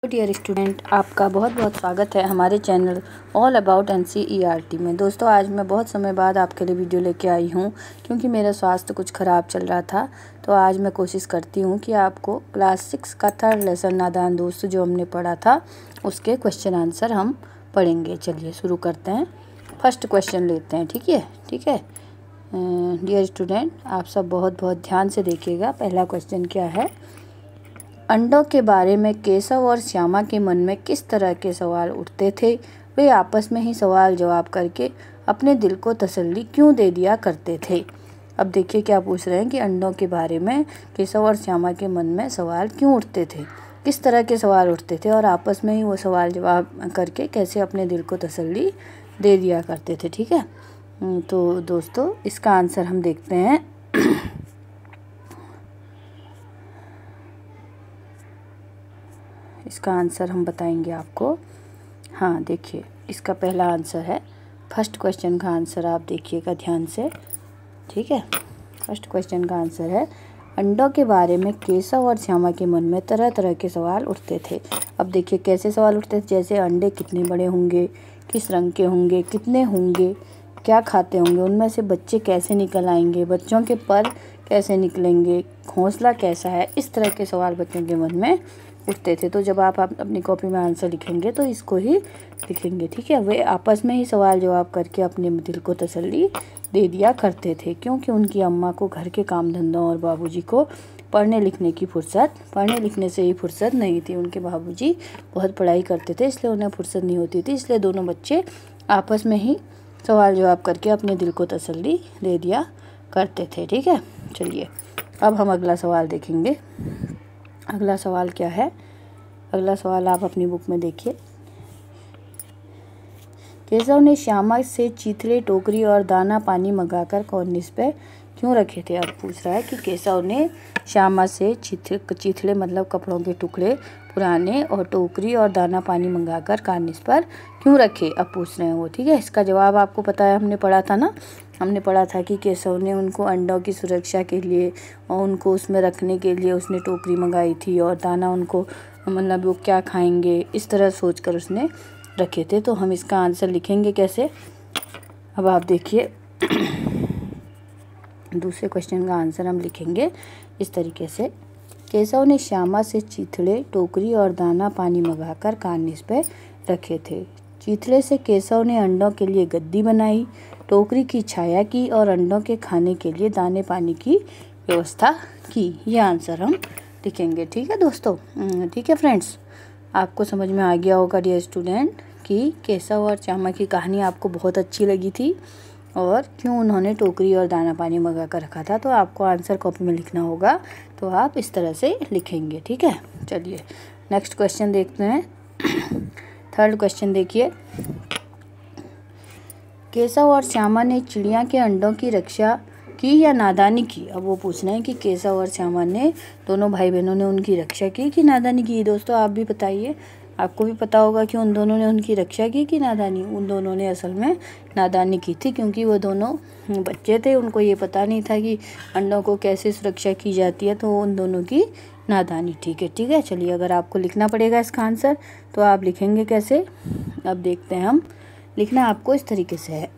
Dear student, आपका बहुत बहुत स्वागत है हमारे चैनल ऑल अबाउट NCERT में। दोस्तों, आज मैं बहुत समय बाद आपके लिए वीडियो लेके आई हूँ क्योंकि मेरा स्वास्थ्य कुछ ख़राब चल रहा था। तो आज मैं कोशिश करती हूँ कि आपको क्लास 6 का 3rd लेसन नादान दोस्त जो हमने पढ़ा था उसके क्वेश्चन आंसर हम पढ़ेंगे। चलिए शुरू करते हैं। फर्स्ट क्वेश्चन लेते हैं। ठीक है डियर स्टूडेंट, आप सब बहुत बहुत ध्यान से देखिएगा। पहला क्वेश्चन क्या है? अंडों के बारे में केशव और श्यामा के मन में किस तरह के सवाल उठते थे? वे आपस में ही सवाल जवाब करके अपने दिल को तसल्ली क्यों दे दिया करते थे? अब देखिए क्या पूछ रहे हैं कि अंडों के बारे में केशव और श्यामा के मन में सवाल क्यों उठते थे, किस तरह के सवाल उठते थे और आपस में ही वो सवाल जवाब करके कैसे अपने दिल को तसल्ली दे दिया करते थे। ठीक है, तो दोस्तों इसका आंसर हम देखते हैं। इसका आंसर हम बताएंगे आपको। हाँ, देखिए इसका पहला आंसर है। फर्स्ट क्वेश्चन का आंसर आप देखिएगा ध्यान से। ठीक है, फर्स्ट क्वेश्चन का आंसर है अंडों के बारे में केशव और श्यामा के मन में तरह तरह के सवाल उठते थे। अब देखिए कैसे सवाल उठते थे, जैसे अंडे कितने बड़े होंगे, किस रंग के होंगे, कितने होंगे, क्या खाते होंगे, उनमें से बच्चे कैसे निकल आएंगे, बच्चों के पर कैसे निकलेंगे, घोंसला कैसा है, इस तरह के सवाल बच्चों के मन में उठते थे। तो जब आप अपनी कॉपी में आंसर लिखेंगे तो इसको ही लिखेंगे। ठीक है, वे आपस में ही सवाल जवाब करके अपने दिल को तसल्ली दे दिया करते थे क्योंकि उनकी अम्मा को घर के काम धंधों और बाबूजी को पढ़ने लिखने से ही फुर्सत नहीं थी। उनके बाबूजी बहुत पढ़ाई करते थे, इसलिए उन्हें फुर्सत नहीं होती थी। इसलिए दोनों बच्चे आपस में ही सवाल जवाब करके अपने दिल को तसल्ली दे दिया करते थे। ठीक है, चलिए अब हम अगला सवाल देखेंगे। अगला सवाल क्या है? अगला सवाल आप अपनी बुक में देखिए। केशव ने श्यामा से चीथड़े, टोकरी और दाना पानी मंगाकर कॉर्निस पे क्यों रखे थे? अब पूछ रहा है कि केशव ने श्यामा से चीथड़े मतलब कपड़ों के टुकड़े पुराने और टोकरी और दाना पानी मंगाकर कॉर्निस पर क्यों रखे? अब पूछ रहे हैं वो। ठीक है, इसका जवाब आपको पता है, हमने पढ़ा था ना। हमने पढ़ा था कि केशव ने उनको अंडों की सुरक्षा के लिए और उनको उसमें रखने के लिए उसने टोकरी मंगाई थी और दाना उनको मतलब वो क्या खाएंगे इस तरह सोचकर उसने रखे थे। तो हम इसका आंसर लिखेंगे कैसे? अब आप देखिए दूसरे क्वेश्चन का आंसर हम लिखेंगे इस तरीके से। केशव ने श्यामा से चीथड़े, टोकरी और दाना पानी मंगाकर कॉर्निस पे रखे थे। चीथड़े से केशव ने अंडों के लिए गद्दी बनाई, टोकरी की छाया की और अंडों के खाने के लिए दाने पानी की व्यवस्था की। ये आंसर हम लिखेंगे। ठीक है दोस्तों, ठीक है फ्रेंड्स, आपको समझ में आ गया होगा डियर स्टूडेंट कि केशव और श्यामा की कहानी आपको बहुत अच्छी लगी थी और क्यों उन्होंने टोकरी और दाना पानी मंगा कर रखा था। तो आपको आंसर कॉपी में लिखना होगा, तो आप इस तरह से लिखेंगे। ठीक है, चलिए नेक्स्ट क्वेश्चन देखते हैं। 3rd क्वेश्चन देखिए। केशव और श्यामा ने चिड़िया के अंडों की रक्षा की या नादानी की? अब वो पूछ रहे हैं कि केशव और श्यामा ने, दोनों भाई बहनों ने उनकी रक्षा की कि नादानी की? दोस्तों आप भी बताइए, आपको भी पता होगा कि उन दोनों ने उनकी रक्षा की कि नादानी? उन दोनों ने असल में नादानी की थी क्योंकि वो दोनों बच्चे थे, उनको ये पता नहीं था कि अंडों को कैसे सुरक्षा की जाती है, तो उन दोनों की नादानी। ठीक है, चलिए अगर आपको लिखना पड़ेगा इसका आंसर तो आप लिखेंगे कैसे? अब देखते हैं हम। लिखना आपको इस तरीके से है।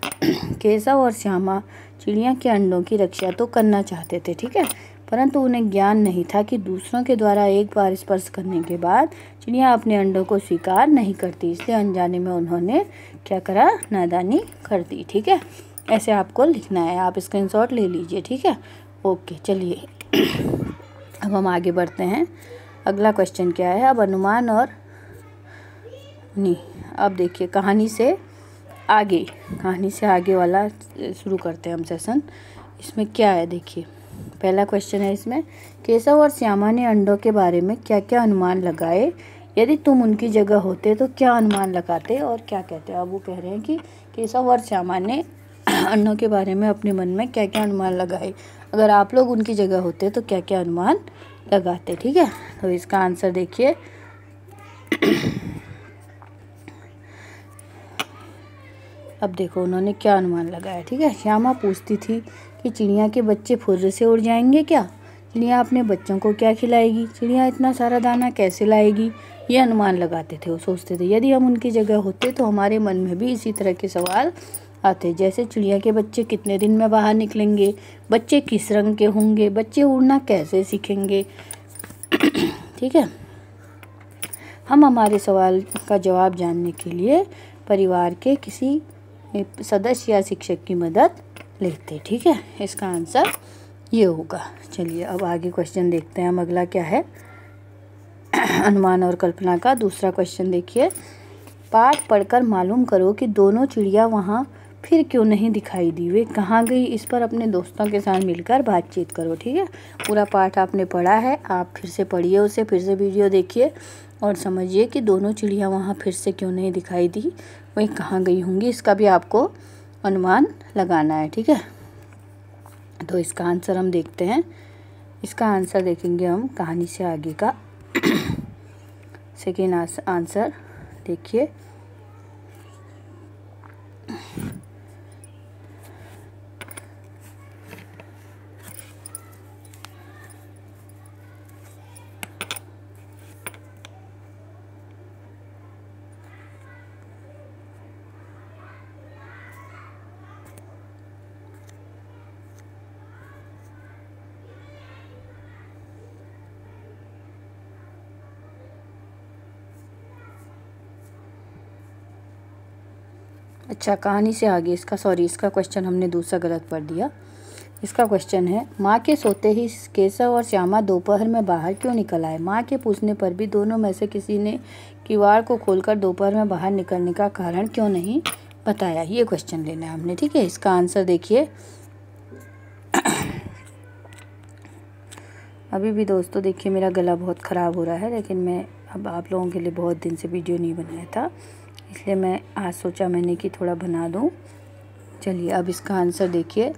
केशव और श्यामा चिड़िया के अंडों की रक्षा तो करना चाहते थे, ठीक है, परंतु उन्हें ज्ञान नहीं था कि दूसरों के द्वारा एक बार स्पर्श करने के बाद चिड़िया अपने अंडों को स्वीकार नहीं करती, इसलिए अनजाने में उन्होंने क्या करा? नादानी कर दी। ठीक है, ऐसे आपको लिखना है, आप स्क्रीनशॉट ले लीजिए। ठीक है, ओके, चलिए अब हम आगे बढ़ते हैं। अगला क्वेश्चन क्या है? अब अनुमान और नहीं, अब देखिए कहानी से आगे वाला शुरू करते हैं हम सेशन। इसमें क्या है देखिए, पहला क्वेश्चन है इसमें, केशव और श्यामा ने अंडों के बारे में क्या क्या अनुमान लगाए? यदि तुम उनकी जगह होते तो क्या अनुमान लगाते और क्या कहते? अब वो कह रहे हैं कि केशव और श्यामा ने अंडों के बारे में अपने मन में क्या क्या अनुमान लगाए, अगर आप लोग उनकी जगह होते तो क्या क्या अनुमान लगाते। ठीक है, तो इसका आंसर देखिए। अब देखो उन्होंने क्या अनुमान लगाया। ठीक है, श्यामा पूछती थी कि चिड़िया के बच्चे फुर्र से उड़ जाएंगे क्या? चिड़िया अपने बच्चों को क्या खिलाएगी? चिड़िया इतना सारा दाना कैसे लाएगी? ये अनुमान लगाते थे, वो सोचते थे। यदि हम उनकी जगह होते तो हमारे मन में भी इसी तरह के सवाल आते, जैसे चिड़िया के बच्चे कितने दिन में बाहर निकलेंगे, बच्चे किस रंग के होंगे, बच्चे उड़ना कैसे सीखेंगे। ठीक है, हम हमारे सवाल का जवाब जानने के लिए परिवार के किसी सदस्य या शिक्षक की मदद लेते। ठीक है, इसका आंसर ये होगा। चलिए अब आगे क्वेश्चन देखते हैं हम, अगला क्या है। अनुमान और कल्पना का दूसरा क्वेश्चन देखिए। पाठ पढ़कर मालूम करो कि दोनों चिड़िया वहाँ फिर क्यों नहीं दिखाई दी, वे कहाँ गई। इस पर अपने दोस्तों के साथ मिलकर बातचीत करो। ठीक है, पूरा पाठ आपने पढ़ा है, आप फिर से पढ़िए उसे, फिर से वीडियो देखिए और समझिए कि दोनों चिड़िया वहाँ फिर से क्यों नहीं दिखाई दी, वे कहाँ गई होंगी। इसका भी आपको अनुमान लगाना है। ठीक है, तो इसका आंसर हम देखते हैं। इसका आंसर देखेंगे हम कहानी से आगे का। सेकेंड आंसर देखिए। अच्छा, कहानी से आगे इसका क्वेश्चन हमने दूसरा गलत पढ़ दिया। इसका क्वेश्चन है, माँ के सोते ही केशव और श्यामा दोपहर में बाहर क्यों निकल आए। माँ के पूछने पर भी दोनों में से किसी ने किवाड़ को खोलकर दोपहर में बाहर निकलने का कारण क्यों नहीं बताया। ये क्वेश्चन लेना है हमने। ठीक है, इसका आंसर देखिए। अभी भी दोस्तों देखिए मेरा गला बहुत ख़राब हो रहा है, लेकिन मैं अब आप लोगों के लिए बहुत दिन से वीडियो नहीं बनाया था, इसलिए मैं आज सोचा मैंने कि थोड़ा बना दूं। चलिए अब इसका आंसर देखिए।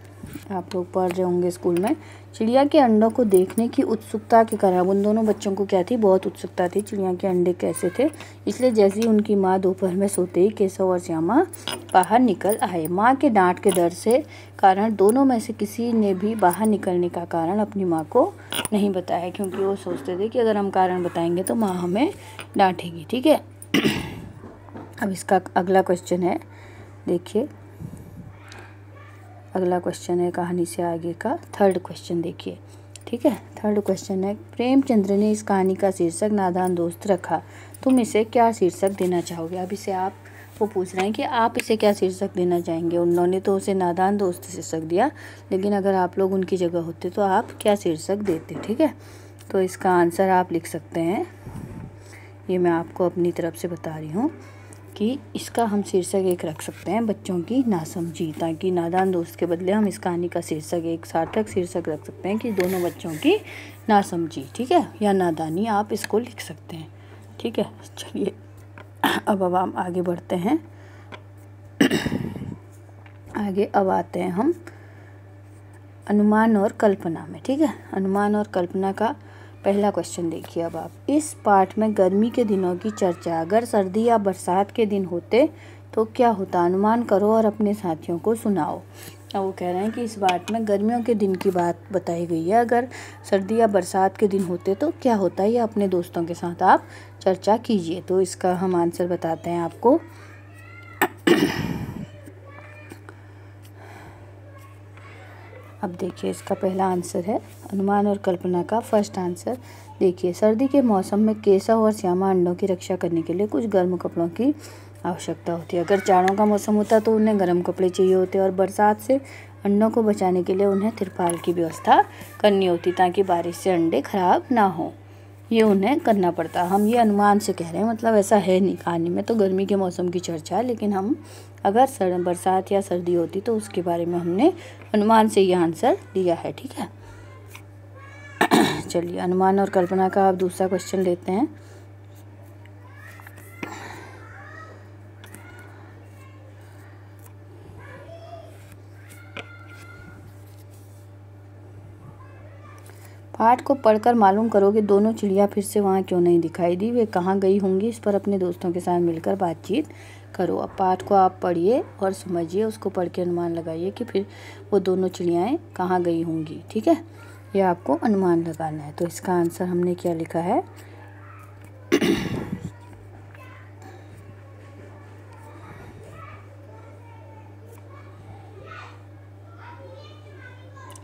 आप लोग पढ़ रहे होंगे स्कूल में। चिड़िया के अंडों को देखने की उत्सुकता के कारण उन दोनों बच्चों को क्या थी, बहुत उत्सुकता थी चिड़िया के अंडे कैसे थे। इसलिए जैसे ही उनकी माँ दोपहर में सोते ही केशव और श्यामा बाहर निकल आए। माँ के डांट के डर से कारण दोनों में से किसी ने भी बाहर निकलने का कारण अपनी माँ को नहीं बताया, क्योंकि वो सोचते थे कि अगर हम कारण बताएंगे तो माँ हमें डांटेगी। ठीक है, अब इसका अगला क्वेश्चन है देखिए। अगला क्वेश्चन है कहानी से आगे का थर्ड क्वेश्चन देखिए। ठीक है, थर्ड क्वेश्चन है, प्रेमचंद्र ने इस कहानी का शीर्षक नादान दोस्त रखा, तुम इसे क्या शीर्षक देना चाहोगे। अब इसे आप वो पूछ रहे हैं कि आप इसे क्या शीर्षक देना चाहेंगे। उन्होंने तो उसे नादान दोस्त शीर्षक दिया, लेकिन अगर आप लोग उनकी जगह होते तो आप क्या शीर्षक देते। ठीक है, तो इसका आंसर आप लिख सकते हैं। ये मैं आपको अपनी तरफ से बता रही हूँ कि इसका हम शीर्षक एक रख सकते हैं, बच्चों की नासमझी, ताकि नादान दोस्त के बदले हम इस कहानी का शीर्षक एक सार्थक शीर्षक रख सकते हैं कि दोनों बच्चों की नासमझी। ठीक है, या नादानी आप इसको लिख सकते हैं। ठीक है, चलिए अब हम आगे बढ़ते हैं। आगे अब आते हैं हम अनुमान और कल्पना में। ठीक है, अनुमान और कल्पना का पहला क्वेश्चन देखिए। अब आप इस पाठ में गर्मी के दिनों की चर्चा, अगर सर्दी या बरसात के दिन होते तो क्या होता, अनुमान करो और अपने साथियों को सुनाओ। अब वो कह रहे हैं कि इस पाठ में गर्मियों के दिन की बात बताई गई है, अगर सर्दी या बरसात के दिन होते तो क्या होता है, या अपने दोस्तों के साथ आप चर्चा कीजिए। तो इसका हम आंसर बताते हैं आपको। अब देखिए इसका पहला आंसर है अनुमान और कल्पना का फर्स्ट आंसर देखिए। सर्दी के मौसम में केशव और श्यामा अंडों की रक्षा करने के लिए कुछ गर्म कपड़ों की आवश्यकता होती है। अगर जाड़ों का मौसम होता तो उन्हें गर्म कपड़े चाहिए होते, और बरसात से अंडों को बचाने के लिए उन्हें तिरपाल की व्यवस्था करनी होती, ताकि बारिश से अंडे खराब ना हो। ये उन्हें करना पड़ता। हम ये अनुमान से कह रहे हैं, मतलब ऐसा है नहीं कहानी में, तो गर्मी के मौसम की चर्चा है, लेकिन हम अगर बरसात या सर्दी होती तो उसके बारे में हमने अनुमान से ये आंसर दिया है। ठीक है, चलिए अनुमान और कल्पना का आप दूसरा क्वेश्चन लेते हैं। पाठ को पढ़कर मालूम करो कि दोनों चिड़िया फिर से वहाँ क्यों नहीं दिखाई दी, वे कहाँ गई होंगी। इस पर अपने दोस्तों के साथ मिलकर बातचीत करो। अब पाठ को आप पढ़िए और समझिए, उसको पढ़ के अनुमान लगाइए कि फिर वो दोनों चिड़ियाएँ कहाँ गई होंगी। ठीक है, ये आपको अनुमान लगाना है। तो इसका आंसर हमने क्या लिखा है,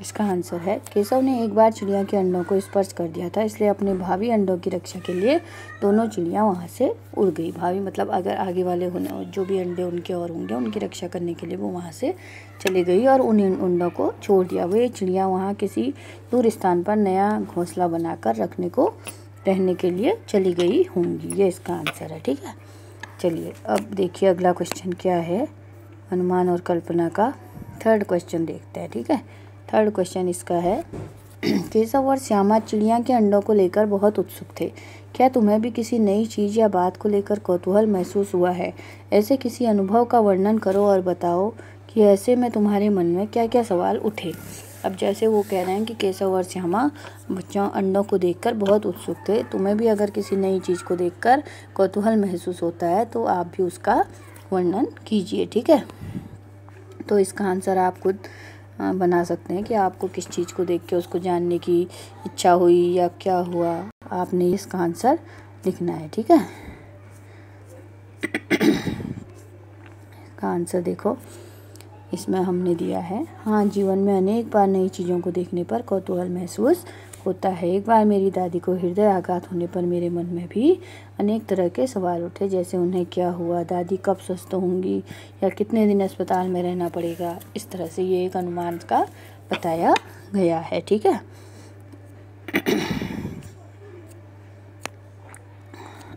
इसका आंसर है केशव ने एक बार चिड़िया के अंडों को स्पर्श कर दिया था, इसलिए अपने भावी अंडों की रक्षा के लिए दोनों चिड़िया वहाँ से उड़ गई। भावी मतलब अगर आगे वाले होने जो भी अंडे उनके और होंगे उनकी रक्षा करने के लिए वो वहाँ से चली गई और उन अंडों को छोड़ दिया। वे चिड़िया वहाँ किसी दूर स्थान पर नया घोंसला बनाकर रहने के लिए चली गई होंगी। ये इसका आंसर है। ठीक है, चलिए अब देखिए अगला क्वेश्चन क्या है। अनुमान और कल्पना का थर्ड क्वेश्चन देखते हैं। ठीक है, थर्ड क्वेश्चन इसका है केशव और श्यामा चिड़िया के अंडों को लेकर बहुत उत्सुक थे। क्या तुम्हें भी किसी नई चीज़ या बात को लेकर कौतूहल महसूस हुआ है? ऐसे किसी अनुभव का वर्णन करो और बताओ कि ऐसे में तुम्हारे मन में क्या क्या सवाल उठे। अब जैसे वो कह रहे हैं कि केशव और श्यामा बच्चों अंडों को देखकर बहुत उत्सुक थे, तुम्हें भी अगर किसी नई चीज़ को देखकर कौतूहल महसूस होता है तो आप भी उसका वर्णन कीजिए। ठीक है, तो इसका आंसर आप खुद बना सकते हैं कि आपको किस चीज़ को देख के उसको जानने की इच्छा हुई या क्या हुआ, आपने इसका आंसर लिखना है। ठीक है, इसका आंसर देखो इसमें हमने दिया है। हाँ, जीवन में अनेक बार नई चीज़ों को देखने पर कौतूहल महसूस होता है। एक बार मेरी दादी को हृदय आघात होने पर मेरे मन में भी अनेक तरह के सवाल उठे, जैसे उन्हें क्या हुआ, दादी कब स्वस्थ होंगी या कितने दिन अस्पताल में रहना पड़ेगा। इस तरह से ये एक अनुमान का बताया गया है। ठीक है,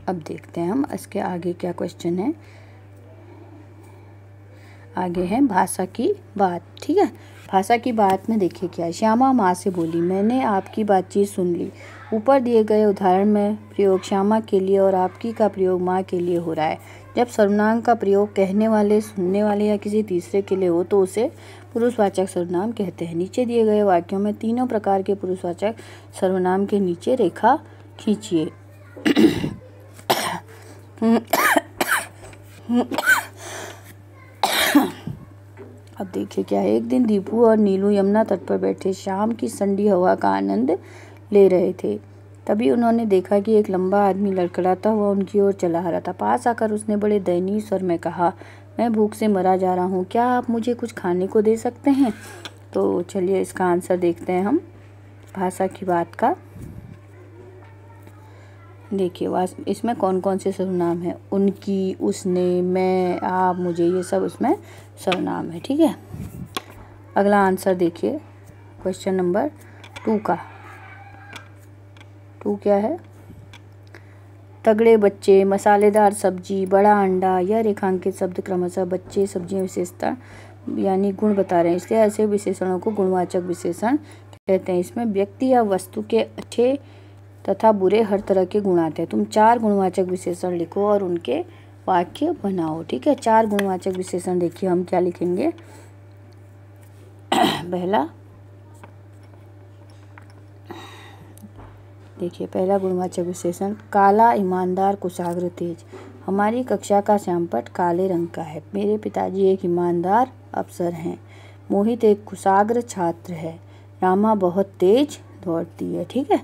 अब देखते हैं हम इसके आगे क्या क्वेश्चन है। आगे है भाषा की बात। ठीक है, भाषा की बात में देखिए क्या है। श्यामा माँ से बोली, मैंने आपकी बातचीत सुन ली। ऊपर दिए गए उदाहरण में प्रयोग श्यामा के लिए और आपकी का प्रयोग माँ के लिए हो रहा है। जब सर्वनाम का प्रयोग कहने वाले, सुनने वाले या किसी तीसरे के लिए हो तो उसे पुरुषवाचक सर्वनाम कहते हैं। नीचे दिए गए वाक्यों में तीनों प्रकार के पुरुषवाचक सर्वनाम के नीचे रेखा खींचिए। अब देखिए क्या है। एक दिन दीपू और नीलू यमुना तट पर बैठे शाम की ठंडी हवा का आनंद ले रहे थे। तभी उन्होंने देखा कि एक लंबा आदमी लड़खड़ाता हुआ उनकी ओर चला आ रहा था। पास आकर उसने बड़े दयनीय स्वर में कहा, मैं भूख से मरा जा रहा हूँ, क्या आप मुझे कुछ खाने को दे सकते हैं? तो चलिए इसका आंसर देखते हैं हम भाषा की बात का। देखिए इसमें कौन कौन से सर्वनाम है। उनकी, उसने, मैं, आप, मुझे, ये सब उसमें सर्वनाम है। ठीक है, अगला आंसर देखिए क्वेश्चन नंबर 2 का। 2 क्या है? तगड़े बच्चे, मसालेदार सब्जी, बड़ा अंडा। यह रेखांकित शब्द क्रमशः बच्चे, सब्जियां विशेषता यानी गुण बता रहे हैं, इसलिए ऐसे विशेषणों को गुणवाचक विशेषण कहते हैं। इसमें व्यक्ति या वस्तु के अच्छे तथा बुरे हर तरह के गुण आते हैं। तुम 4 गुणवाचक विशेषण लिखो और उनके वाक्य बनाओ। ठीक है, 4 गुणवाचक विशेषण देखिए हम क्या लिखेंगे। पहला देखिए, पहला गुणवाचक विशेषण काला, ईमानदार, कुशाग्र, तेज। हमारी कक्षा का श्यामपट काले रंग का है। मेरे पिताजी एक ईमानदार अफसर हैं। मोहित एक कुशाग्र छात्र है। रामा बहुत तेज दौड़ती है। ठीक है,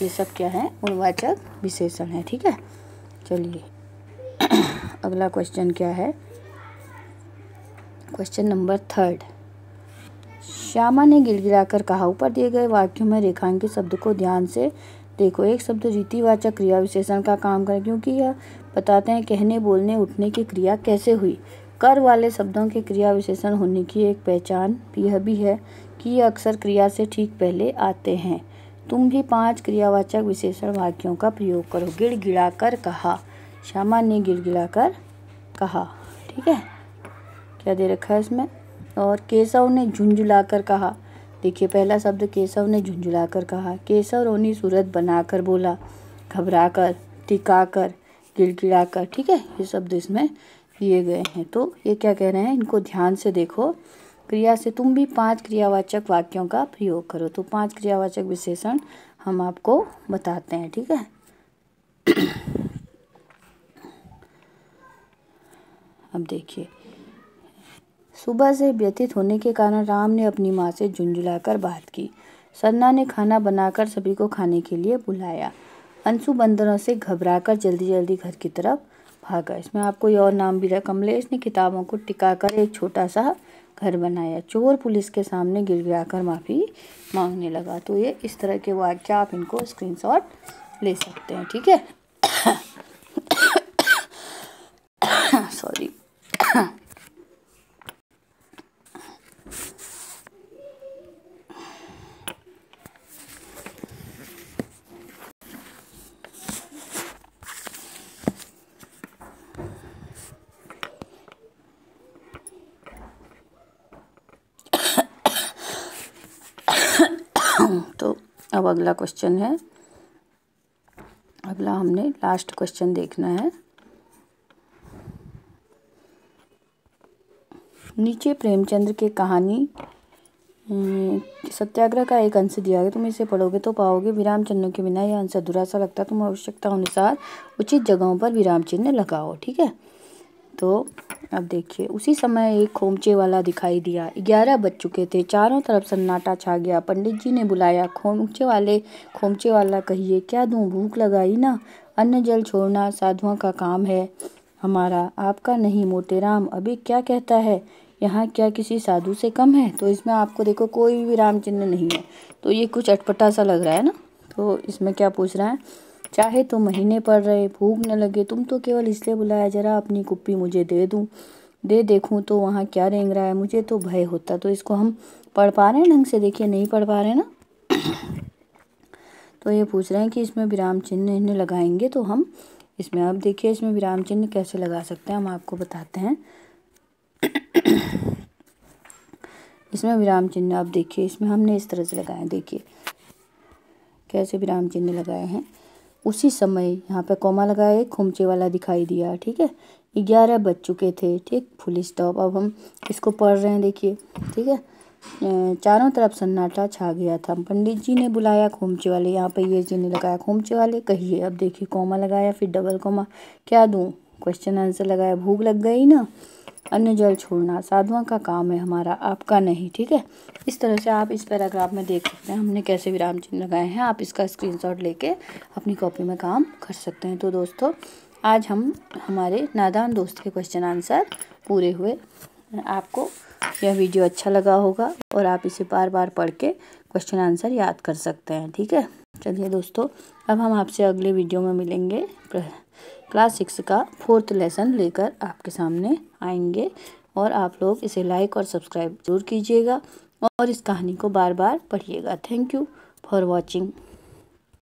ये सब क्या है? गुणवाचक विशेषण है। ठीक है, चलिए अगला क्वेश्चन क्या है। Question number 3। श्यामा ने गिड़गिड़ाकर कहा। ऊपर दिए गए वाक्यों में रेखांकित शब्द को ध्यान से देखो। एक शब्द रीतिवाचक क्रिया विशेषण का काम करे, क्योंकि यह बताते हैं कहने, बोलने, उठने की क्रिया कैसे हुई। कर वाले शब्दों के क्रिया विशेषण होने की एक पहचान यह भी है कि यह अक्सर क्रिया से ठीक पहले आते हैं। तुम भी 5 क्रियावाचक विशेषण वाक्यों का प्रयोग करो। गिड़गिड़ाकर कहा, श्यामा ने गिड़गिड़ाकर कहा। ठीक है, क्या दे रखा है इसमें। और केशव ने झुंझुलाकर कहा। देखिए पहला शब्द केशव ने झुंझुलाकर कहा। केशव रोनी सूरत बनाकर बोला, घबराकर, टिकाकर, गिड़गिड़ाकर। ठीक है, ये शब्द इसमें दिए गए हैं। तो ये क्या कह रहे हैं, इनको ध्यान से देखो। क्रिया से तुम भी 5 क्रियावाचक वाक्यों का प्रयोग करो। तो 5 क्रियावाचक विशेषण हम आपको बताते हैं। ठीक है, अब देखिए। सुबह से व्यतीत होने के कारण राम ने अपनी माँ से झुंझुलाकर बात की। सन्ना ने खाना बनाकर सभी को खाने के लिए बुलाया। अंशु बंदरों से घबराकर जल्दी जल्दी घर की तरफ भागा। इसमें आपको ये और नाम भी रहा, कमलेश ने किताबों को टिकाकर एक छोटा सा घर बनाया। चोर पुलिस के सामने गिड़गिड़ाकर माफ़ी मांगने लगा। तो ये इस तरह के वाक्य आप इनको स्क्रीनशॉट ले सकते हैं, ठीक है। सॉरी। तो अब अगला क्वेश्चन है, अगला हमने लास्ट क्वेश्चन देखना है। नीचे प्रेमचंद्र के कहानी सत्याग्रह का एक अंश दिया है, तुम इसे पढ़ोगे तो पाओगे विराम चिन्हों के बिना यह अंश अधूरा सा लगता है, तुम आवश्यकता अनुसार उचित जगहों पर विराम चिन्ह लगाओ, ठीक है। तो अब देखिए, उसी समय एक खोमचे वाला दिखाई दिया। 11 बज चुके थे, चारों तरफ सन्नाटा छा गया। पंडित जी ने बुलाया, खोमचे वाला कहिए क्या दूं, भूख लगाई ना, अन्न जल छोड़ना साधुओं का काम है हमारा, आपका नहीं। मोटेराम अभी क्या कहता है, यहाँ क्या किसी साधु से कम है। तो इसमें आपको देखो कोई भी विराम चिन्ह नहीं है, तो ये कुछ अटपटा सा लग रहा है ना। तो इसमें क्या पूछ रहा है, चाहे तो महीने पड़ रहे, भूख न लगे, तुम तो केवल इसलिए बुलाया, जरा अपनी कुप्पी मुझे दे देखूं तो वहाँ क्या रेंग रहा है, मुझे तो भय होता। तो इसको हम पढ़ पा रहे हैं ढंग से, देखिए नहीं पढ़ पा रहे हैं ना। तो ये पूछ रहे हैं कि इसमें विराम चिन्ह इन्हें लगाएंगे तो हम इसमें, अब देखिए इसमें विराम चिन्ह कैसे लगा सकते हैं, हम आपको बताते हैं। इसमें विराम चिन्ह आप देखिए, इसमें हमने इस तरह से लगाए, देखिए कैसे विराम चिन्ह लगाए हैं। उसी समय यहाँ पे कॉमा लगाया, एक खोमचे वाला दिखाई दिया, ठीक है। 11 बज चुके थे, ठीक, फुल स्टॉप। अब हम इसको पढ़ रहे हैं, देखिए, ठीक है। चारों तरफ सन्नाटा छा गया था। पंडित जी ने बुलाया, खोमचे वाले, यहाँ पे ये चिन्ह लगाया, खोमचे वाले कहिए। अब देखिए कॉमा लगाया, फिर डबल कॉमा, क्या दूं, क्वेश्चन आंसर लगाया, भूख लग गई ना, अन्न जल छोड़ना साधुओं का काम है हमारा, आपका नहीं, ठीक है। इस तरह से आप इस पैराग्राफ में देख सकते हैं हमने कैसे विराम चिन्ह लगाए हैं। आप इसका स्क्रीनशॉट लेके अपनी कॉपी में काम कर सकते हैं। तो दोस्तों, आज हम हमारे नादान दोस्त के क्वेश्चन आंसर पूरे हुए। आपको यह वीडियो अच्छा लगा होगा और आप इसे बार बार पढ़ के क्वेश्चन आंसर याद कर सकते हैं, ठीक है। चलिए दोस्तों, अब हम आपसे अगले वीडियो में मिलेंगे। क्लास 6 का 4th लेसन लेकर आपके सामने आएंगे, और आप लोग इसे लाइक और सब्सक्राइब जरूर कीजिएगा और इस कहानी को बार बार पढ़िएगा। Thank you for watching.